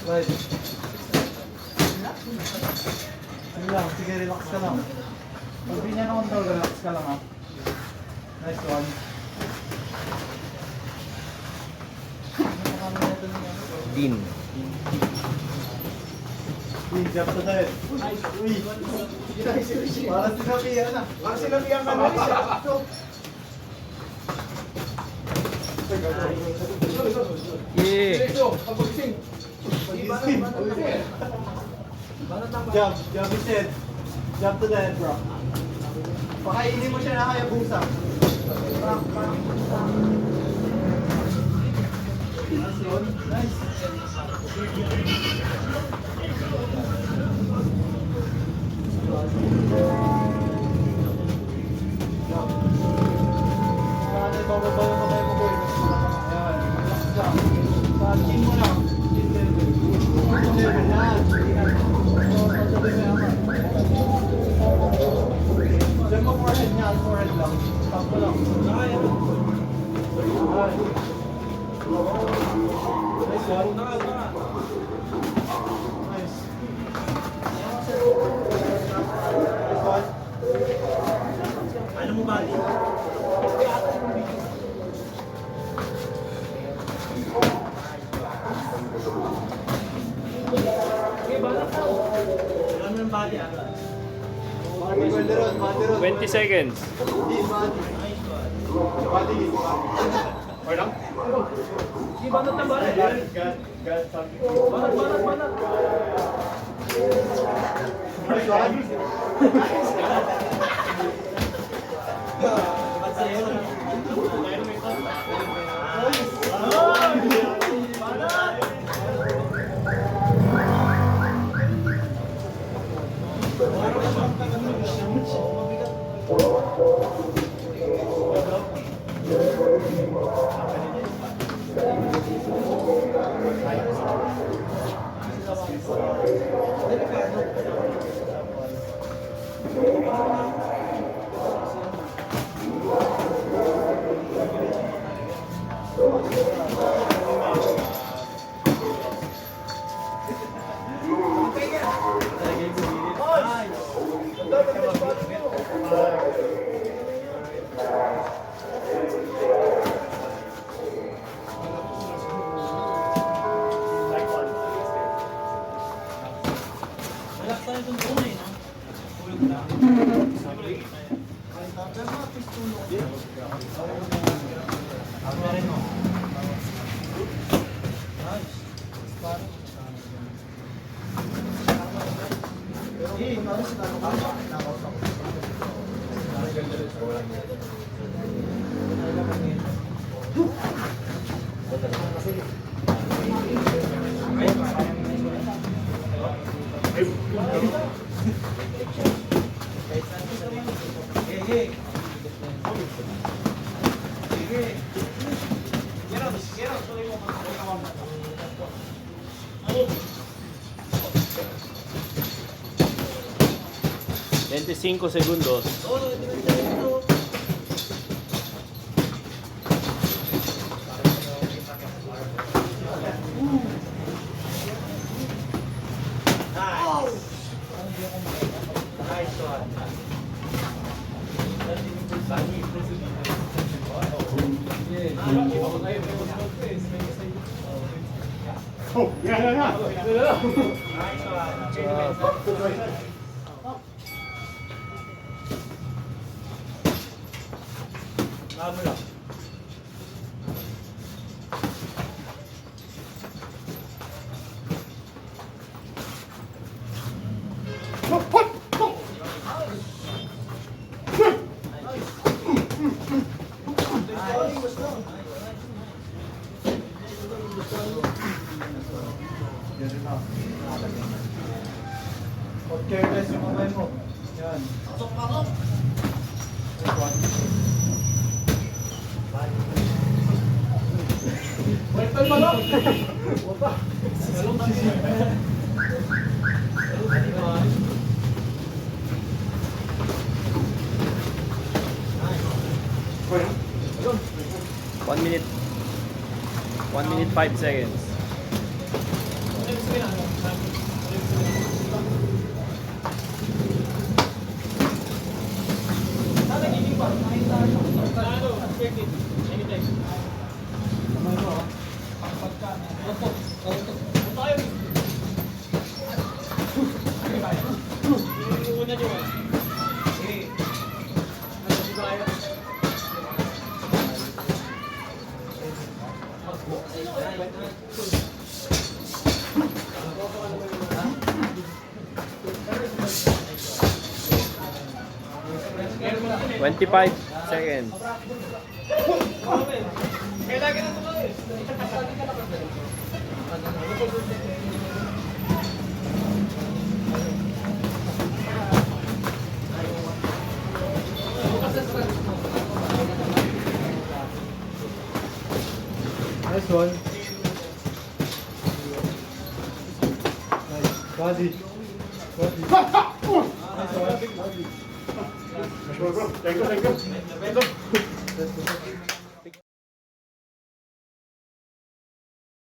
Right. Sige lang, sige, relax ka lang. Pag di niya na-control, relax ka lang ha. Nice one. Dean. Dean, jump to the head. Uy! Para sinabihan na. Para sinabihan ka na. Yeah. Jump, jump instead. Jump to the head, bro. Pakainin mo siya na kaya busa. Nice one. Nice. Jump. Saan ibababa yung kamay mo, boy? Ayan. Relax lang. Sa chin mo lang. Chin level. Chin level. Yan. Diyan mo forehead niya. Forehead lang. Stop mo lang. Ayan. Nice one. Nice. Nice one. Ano mo ba? Ano ng body agad? Banderon, banderon. 20 seconds. Di, body. Body, body. Or lang? Di banat ng body. God, something. Banat. Nice one. Ba't sa'yo? Relax tayo dun doon eh, no? Tulog na. Meron mo. Nice. Sige. 25 segundos. Nice one. Oh, yeah. Nice one. Lalo lang. Huwag careless yung kamay mo. Yan. Pasok. Nice one. Welcome mo lang! Wata! One minute 5 seconds. Una nyo ah. Eh. Ano si Bayo? 25 seconds. Kailangan na ito eh. Nice one. Nice. Body. Body. Nice one. Thank you, thank you. Let's go.